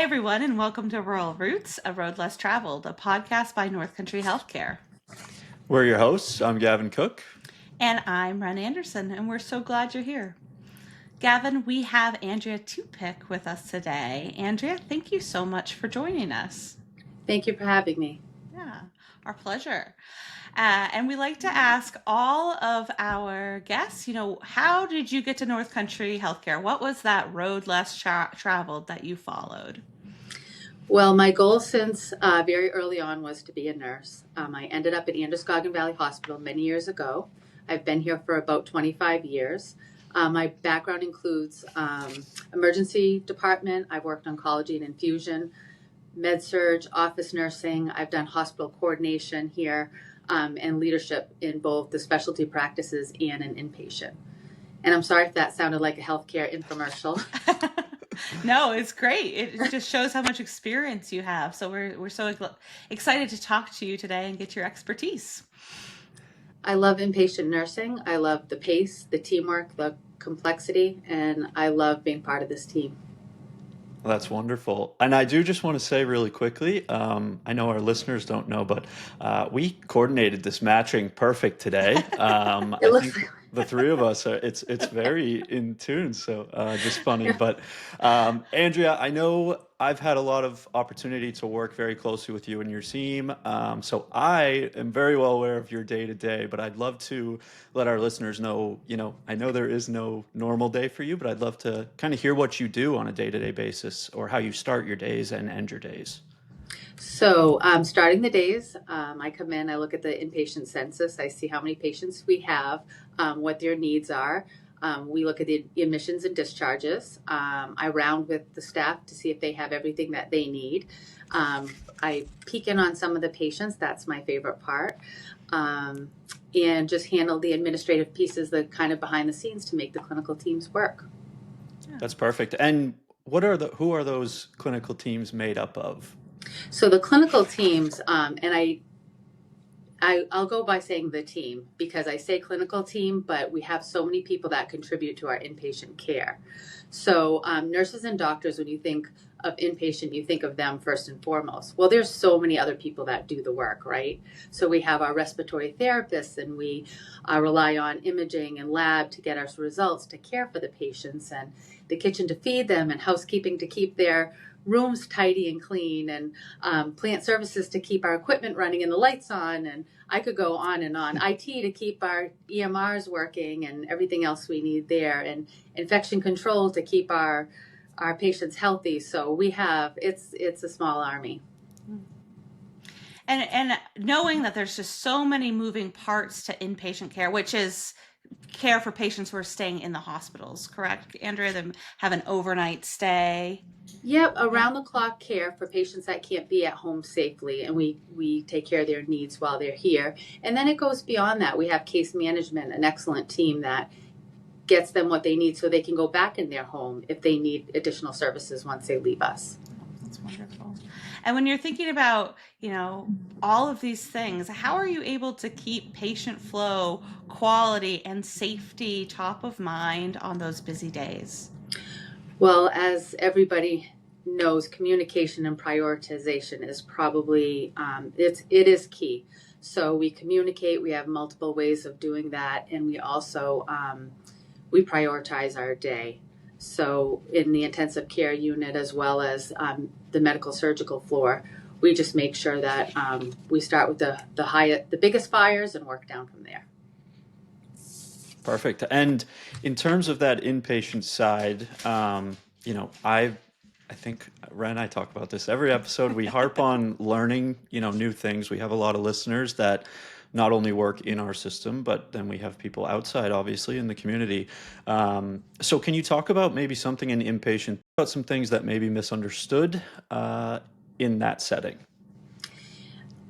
everyone, and welcome to Rural Roots, A Road Less Traveled, a podcast by North Country Healthcare. We're your hosts. I'm Gavin Cook. And I'm Ren Anderson, and we're so glad you're here. Gavin, we have Andrea Tupick with us today. Andrea, thank you so much for joining us. Thank you for having me. Yeah, our pleasure. And we like to ask all of our guests, how did you get to North Country Healthcare? What was that road less traveled that you followed? Well, my goal since very early on was to be a nurse. I ended up at Androscoggin Valley Hospital many years ago. I've been here for about 25 years. My background includes emergency department. I've worked oncology and infusion, med-surg, office nursing. I've done hospital coordination here and leadership in both the specialty practices and in inpatient. And I'm sorry if that sounded like a healthcare infomercial. No, it's great. It just shows how much experience you have. So we're so excited to talk to you today and get your expertise. I love inpatient nursing. I love the pace, the teamwork, the complexity, and I love being part of this team. Well, that's wonderful. And I do just want to say really quickly, I know our listeners don't know, but we coordinated this matching perfect today. It looks like the three of us it's very in tune, so just funny. But Andrea, I know I've had a lot of opportunity to work very closely with you and your team, so I am very well aware of your day to day, but I'd love to let our listeners know, I know there is no normal day for you, but I'd love to kind of hear what you do on a day-to-day basis, or how you start your days and end your days. So starting the days, I come in, I look at the inpatient census, I see how many patients we have, what their needs are. We look at the admissions and discharges. I round with the staff to see if they have everything that they need. I peek in on some of the patients. That's my favorite part. And just handle the administrative pieces, the kind of behind the scenes to make the clinical teams work. That's perfect. And who are those clinical teams made up of? So the clinical teams, and I'll go by saying the team, because I say clinical team, but we have so many people that contribute to our inpatient care. So nurses and doctors, when you think of inpatient, you think of them first and foremost. Well, there's so many other people that do the work, right? So we have our respiratory therapists, and we rely on imaging and lab to get us results, to care for the patients, and the kitchen to feed them, and housekeeping to keep their rooms tidy and clean, and plant services to keep our equipment running and the lights on, and I could go on and on. IT to keep our EMRs working and everything else we need there, and infection control to keep our patients healthy. So we have, it's a small army. And knowing that there's just so many moving parts to inpatient care, which is care for patients who are staying in the hospitals, correct, Andrea? They have an overnight stay. Yep, around the clock care for patients that can't be at home safely, and we take care of their needs while they're here. And then it goes beyond that. We have case management, an excellent team that gets them what they need so they can go back in their home if they need additional services once they leave us. That's wonderful. And when you're thinking about, all of these things, how are you able to keep patient flow, quality, and safety top of mind on those busy days? Well, as everybody knows, communication and prioritization is probably, it is key. So we communicate, we have multiple ways of doing that, and we also, we prioritize our day. So in the intensive care unit, as well as the medical surgical floor, we just make sure that we start with the biggest fires and work down from there. Perfect. And in terms of that inpatient side, I think Ren and I talk about this every episode. We harp on learning, new things. We have a lot of listeners that not only work in our system, but then we have people outside, obviously, in the community. So can you talk about maybe something in inpatient, about some things that may be misunderstood in that setting?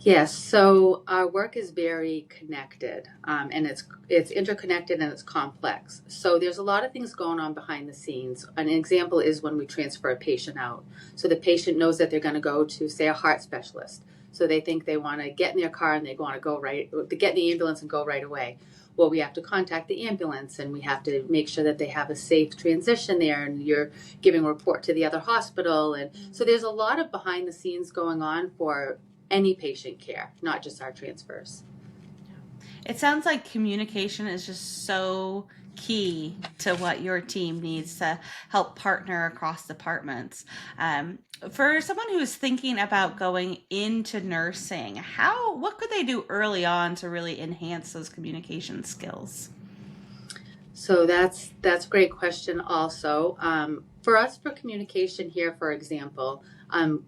Yes, so our work is very connected, and it's interconnected and it's complex. So there's a lot of things going on behind the scenes. An example is when we transfer a patient out. So the patient knows that they're going to go to, say, a heart specialist. So they think they want to get in their car and they want to get in the ambulance and go right away. Well, we have to contact the ambulance and we have to make sure that they have a safe transition there, and you're giving a report to the other hospital. And so there's a lot of behind the scenes going on for any patient care, not just our transfers. It sounds like communication is just so key to what your team needs to help partner across departments. For someone who is thinking about going into nursing, what could they do early on to really enhance those communication skills? So that's a great question also. For us, for communication here, for example,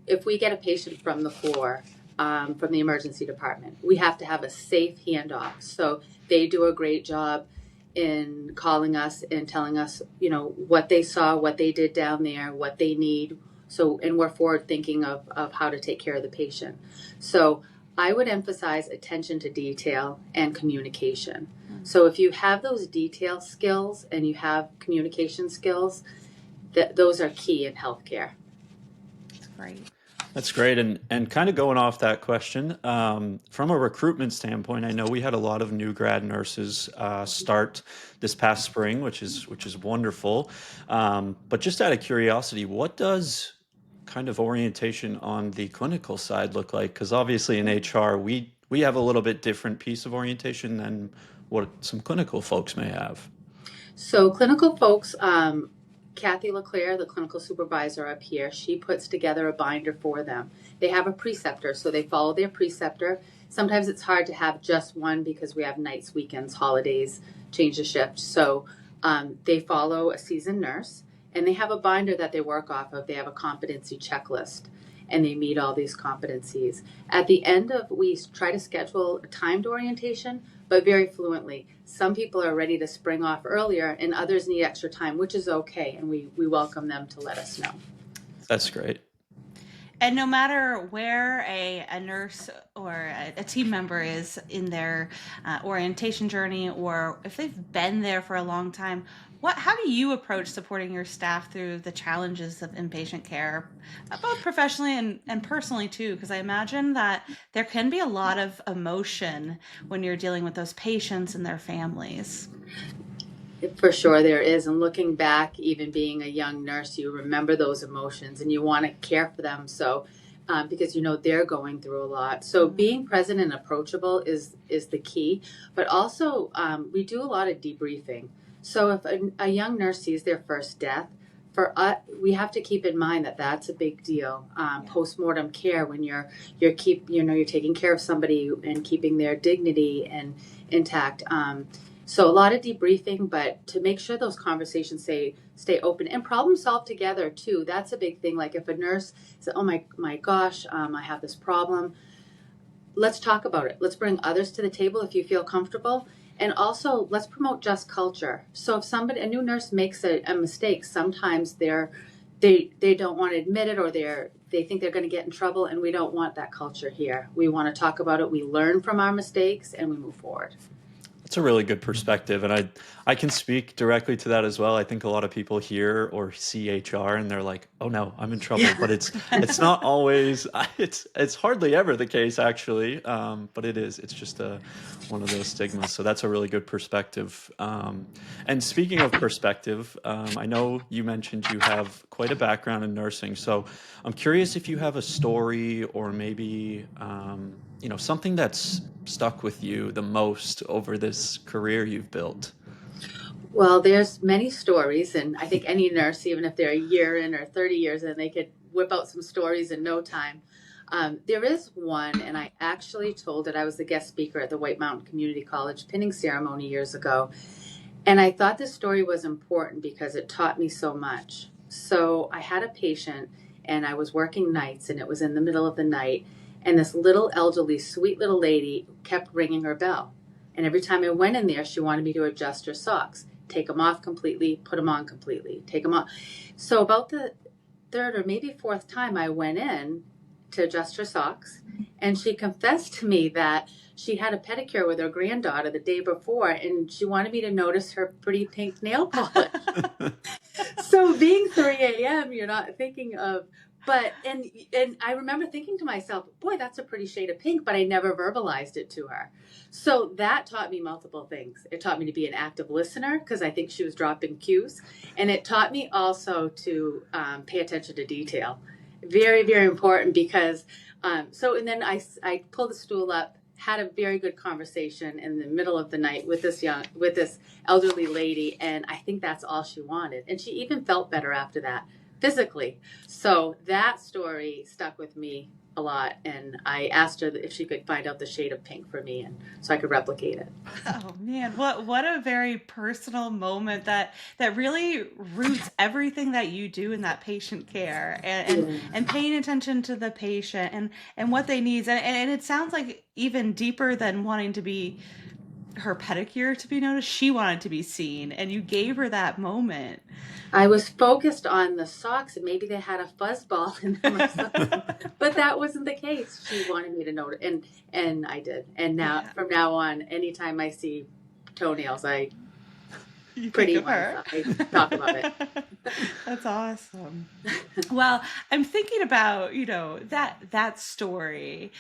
if we get a patient from the floor, from the emergency department, we have to have a safe handoff. So they do a great job in calling us and telling us, what they saw, what they did down there, what they need. So, and we're forward thinking of how to take care of the patient. So I would emphasize attention to detail and communication. So if you have those detail skills and you have communication skills, those are key in healthcare. That's great. That's great. And kind of going off that question, from a recruitment standpoint, I know we had a lot of new grad nurses start this past spring, which is wonderful. But just out of curiosity, what does kind of orientation on the clinical side look like? Because obviously in HR, we have a little bit different piece of orientation than what some clinical folks may have. So clinical folks, Kathy LeClaire, the clinical supervisor up here, she puts together a binder for them. They have a preceptor, so they follow their preceptor. Sometimes it's hard to have just one because we have nights, weekends, holidays, change of shift. So they follow a seasoned nurse, and they have a binder that they work off of. They have a competency checklist, and they meet all these competencies. At the end we try to schedule a timed orientation, but very fluently. Some people are ready to spring off earlier, and others need extra time, which is okay, and we welcome them to let us know. That's great. And no matter where a nurse or a team member is in their orientation journey, or if they've been there for a long time, how do you approach supporting your staff through the challenges of inpatient care, both professionally and personally too? Because I imagine that there can be a lot of emotion when you're dealing with those patients and their families. For sure there is. And looking back, even being a young nurse, you remember those emotions and you want to care for them. So because they're going through a lot. So being present and approachable is the key. But also we do a lot of debriefing. So if a young nurse sees their first death, for us, we have to keep in mind that that's a big deal. Postmortem care, when you're taking care of somebody and keeping their dignity and intact. So a lot of debriefing, but to make sure those conversations stay open and problem solve together too. That's a big thing. Like if a nurse says, "Oh my gosh, I have this problem," let's talk about it. Let's bring others to the table if you feel comfortable. And also, let's promote just culture. So if a new nurse makes a mistake, sometimes they don't want to admit it, or they think they're going to get in trouble, and we don't want that culture here. We want to talk about it. We learn from our mistakes, and we move forward. That's a really good perspective, and I can speak directly to that as well. I think a lot of people hear or see HR and they're like, "Oh no, I'm in trouble," but it's not always. It's hardly ever the case actually, but it is. It's just one of those stigmas. So that's a really good perspective. And speaking of perspective, I know you mentioned you have quite a background in nursing, so I'm curious if you have a story or maybe something that's stuck with you the most over this career you've built. Well, there's many stories, and I think any nurse, even if they're a year in or 30 years in, they could whip out some stories in no time. There is one, and I actually told it. I was the guest speaker at the White Mountain Community College pinning ceremony years ago, and I thought this story was important because it taught me so much. So I had a patient, and I was working nights, and it was in the middle of the night, and this little elderly, sweet little lady kept ringing her bell. And every time I went in there, she wanted me to adjust her socks. Take them off completely, put them on completely, take them off. So about the third or maybe fourth time I went in to adjust her socks, and she confessed to me that she had a pedicure with her granddaughter the day before, and she wanted me to notice her pretty pink nail polish. So being 3 a.m., you're not thinking of But and I remember thinking to myself, boy, that's a pretty shade of pink, but I never verbalized it to her. So that taught me multiple things. It taught me to be an active listener because I think she was dropping cues, and it taught me also to pay attention to detail. Very, very important because and then I pulled the stool up, had a very good conversation in the middle of the night with this elderly lady, and I think that's all she wanted, and she even felt better after that physically. So that story stuck with me a lot, and I asked her if she could find out the shade of pink for me, and so I could replicate it. Oh man, what a very personal moment that really roots everything that you do in that patient care, and paying attention to the patient and what they need, and it sounds like even deeper than wanting to be her pedicure to be noticed. She wanted to be seen, and you gave her that moment. I was focused on the socks, and maybe they had a fuzzball in them or something, but that wasn't the case. She wanted me to notice, and I did. And now, from now on, anytime I see toenails, I You pretty think of much her. I talk about it. That's awesome. Well, I'm thinking about, that story,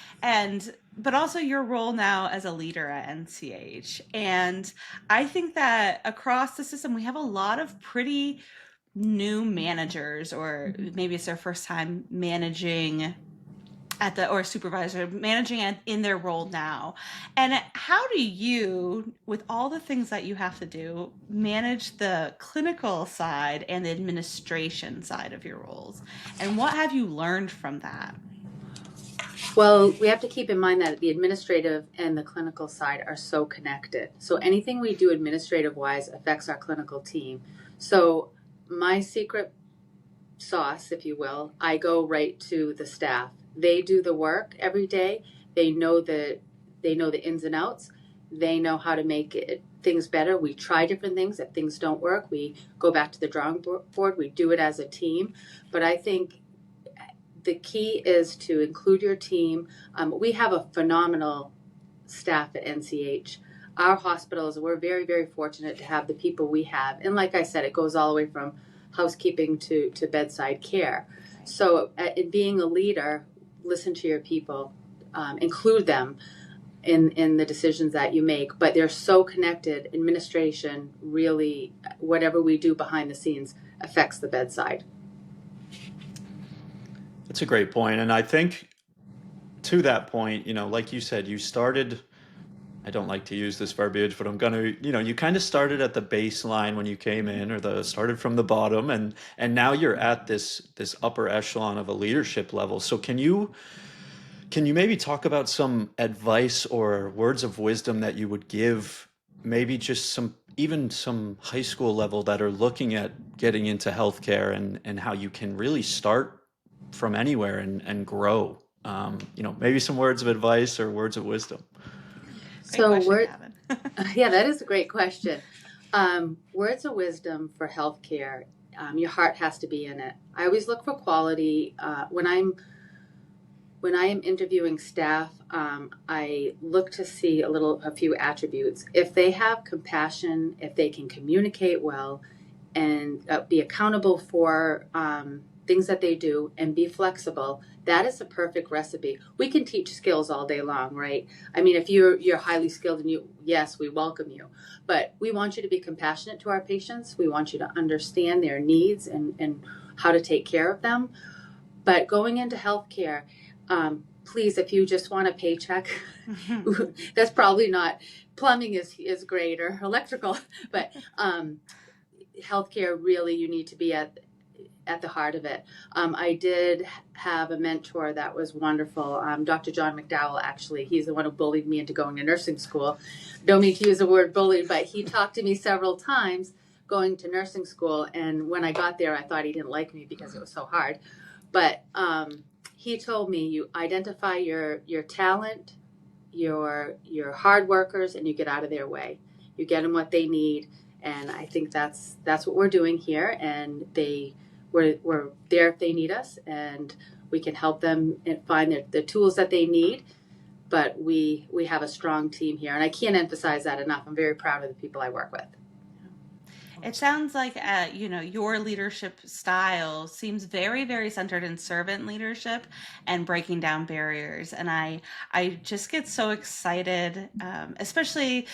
but also your role now as a leader at NCH. And I think that across the system we have a lot of pretty new managers, or maybe it's their first time managing or supervisor managing in their role now. And how do you, with all the things that you have to do, manage the clinical side and the administration side of your roles? And what have you learned from that? Well, we have to keep in mind that the administrative and the clinical side are so connected. So anything we do administrative wise affects our clinical team. So my secret sauce, if you will, I go right to the staff. They do the work every day. They know the ins and outs. They know how to make things better. We try different things. If things don't work, we go back to the drawing board. We do it as a team. But I think the key is to include your team. We have a phenomenal staff at NCH. Our hospitals, we're very, very fortunate to have the people we have. And like I said, it goes all the way from housekeeping to bedside care. So in being a leader, listen to your people, include them in the decisions that you make. But they're so connected. Administration really, whatever we do behind the scenes affects the bedside. That's a great point. And I think to that point, like you said, you started, I don't like to use this verbiage, but I'm gonna, you kind of started at the baseline when you came in, or started from the bottom, and now you're at this upper echelon of a leadership level. So can you maybe talk about some advice or words of wisdom that you would give, maybe just even some high school level that are looking at getting into healthcare, and how you can really start from anywhere and grow? Maybe some words of advice or words of wisdom. Great question, Gavin. Yeah, that is a great question. Words of wisdom for healthcare. Your heart has to be in it. I always look for quality. When I am interviewing staff, I look to see a few attributes. If they have compassion, if they can communicate well, and be accountable for things that they do, and be flexible, that is a perfect recipe. We can teach skills all day long, right? I mean, if you're highly skilled, and yes, we welcome you, but we want you to be compassionate to our patients. We want you to understand their needs and how to take care of them. But going into healthcare, please, if you just want a paycheck, that's probably not. Plumbing is great, or electrical, but healthcare, really, you need to be at the heart of it. I did have a mentor that was wonderful. Dr. John McDowell, actually, he's the one who bullied me into going to nursing school. Don't mean to use the word bullied, but he talked to me several times going to nursing school. And when I got there, I thought he didn't like me because it was so hard. But he told me, you identify your talent, your hard workers, and you get out of their way. You get them what they need. And I think that's what we're doing here. And we're there if they need us, and we can help them find the tools that they need. But we have a strong team here, and I can't emphasize that enough. I'm very proud of the people I work with. It sounds like your leadership style seems very, very centered in servant leadership and breaking down barriers. And I just get so excited, especially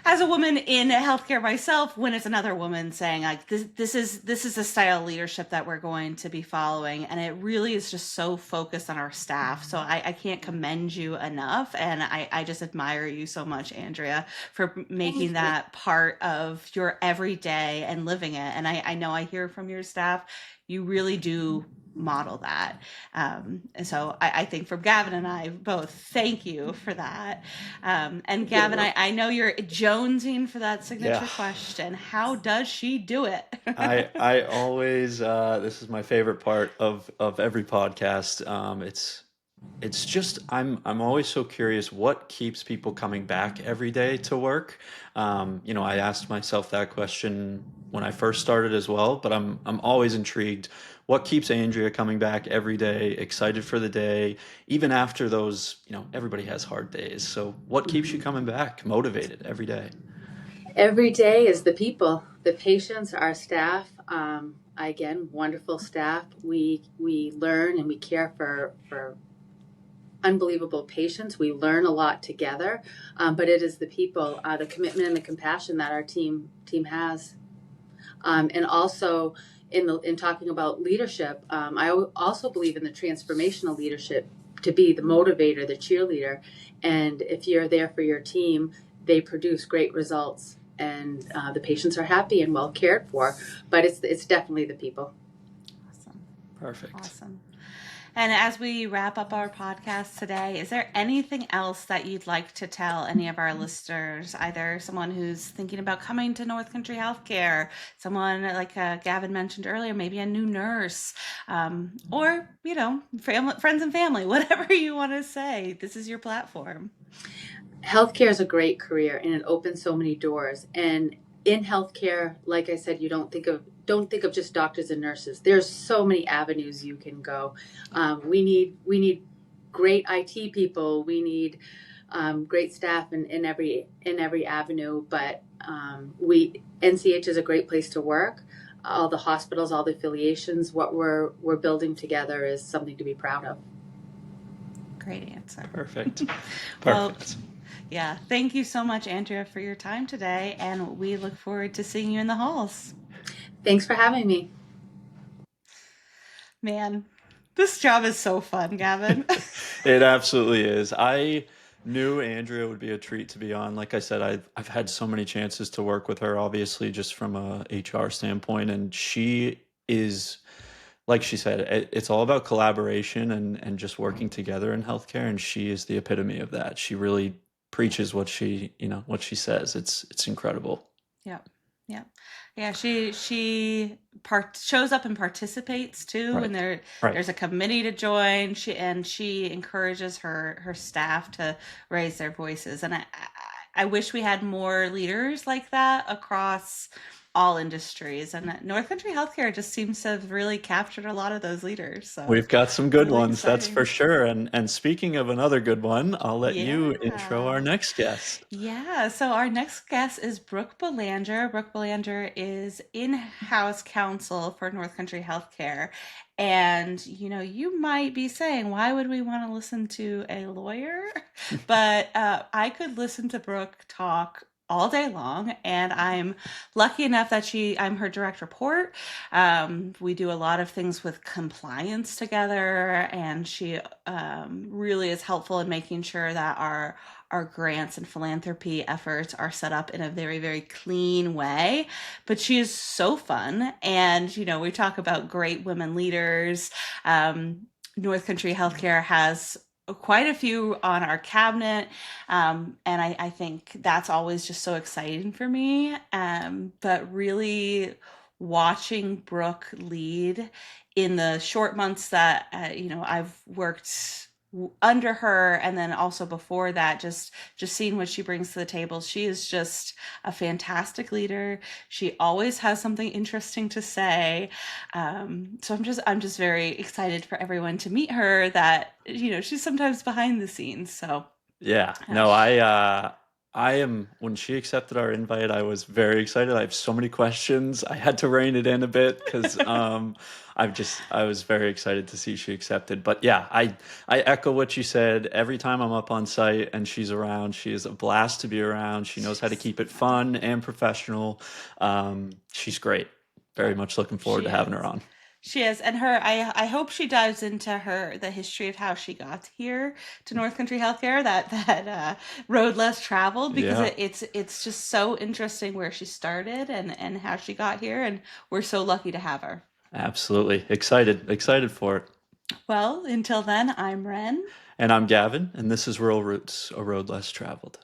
as a woman in healthcare myself, when it's another woman saying like this is the style of leadership that we're going to be following, and it really is just so focused on our staff. So I can't commend you enough, and I just admire you so much, Andrea, for making Thank you. that part of your everyday and living it. And I know I hear from your staff, you really do model that. And so I think from Gavin and I both, thank you for that. And Gavin, I know you're jonesing for that signature Yeah. question. How does she do it? I always this is my favorite part of every podcast. It's just I'm always so curious what keeps people coming back every day to work. I asked myself that question when I first started as well, but I'm always intrigued. What keeps Andrea coming back every day, excited for the day, even after those, everybody has hard days. So what keeps you coming back, motivated every day? Every day is the people, the patients, our staff. Again, wonderful staff. We learn and we care for unbelievable patients. We learn a lot together, but it is the people, the commitment and the compassion that our team has. And also in talking about leadership, I also believe in the transformational leadership to be the motivator, the cheerleader. And if you're there for your team, they produce great results, and the patients are happy and well cared for. But it's definitely the people. Awesome. Perfect. Awesome. And as we wrap up our podcast today, is there anything else that you'd like to tell any of our listeners, either someone who's thinking about coming to North Country Healthcare, someone like Gavin mentioned earlier, maybe a new nurse, or, family, friends and family, whatever you want to say, this is your platform. Healthcare is a great career, and it opens so many doors. And in healthcare, like I said, you don't think of just doctors and nurses. There's so many avenues you can go. We need great IT people. We need great staff in every avenue. But NCH is a great place to work. All the hospitals, all the affiliations, what we're building together is something to be proud of. Great answer. Perfect. Well, Perfect. yeah, thank you so much, Andrea, for your time today, and we look forward to seeing you in the halls. Thanks for having me. Man, this job is so fun, Gavin. It absolutely is. I knew Andrea would be a treat to be on. Like I said, I've had so many chances to work with her, obviously, just from a HR standpoint, and she is, like she said, it's all about collaboration and just working together in healthcare, and she is the epitome of that. She really preaches what she says. It's incredible. Yep. Yep. Yeah, she shows up and participates too, Right. and Right. there's a committee to join. She encourages her staff to raise their voices, and I wish we had more leaders like that across all industries. And North Country Healthcare just seems to have really captured a lot of those leaders. So We've got some it's good really ones, that's for exciting. sure. And speaking of another good one, I'll let you intro Yeah. our next guest. Yeah, so our next guest is Brooke Belanger. Brooke Belanger is in-house counsel for North Country Healthcare. And, you might be saying, why would we want to listen to a lawyer? But I could listen to Brooke talk all day long, and I'm lucky enough that I'm her direct report. We do a lot of things with compliance together, and she really is helpful in making sure that our grants and philanthropy efforts are set up in a very, very clean way. But she is so fun. And, we talk about great women leaders. North Country Healthcare has quite a few on our cabinet. And I think that's always just so exciting for me. But really watching Brooke lead in the short months that, I've worked under her, and then also before that, just seeing what she brings to the table. She is just a fantastic leader. She always has something interesting to say. So I'm just very excited for everyone to meet her, that she's sometimes behind the scenes. So Yeah. No, when she accepted our invite, I was very excited. I have so many questions. I had to rein it in a bit because I was very excited to see she accepted. But yeah, I echo what you said. Every time I'm up on site and she's around, she is a blast to be around. She knows how to She's keep it fun and professional. She's great. Very much looking forward She to having her is. on. She is. And I hope she dives into the history of how she got here to North Country Healthcare, that road less traveled, because Yeah, it's just so interesting where she started and how she got here, and we're so lucky to have her. absolutely. Excited for it. Well, until then, I'm Ren. And I'm Gavin, and this is Rural Roots, a road less traveled.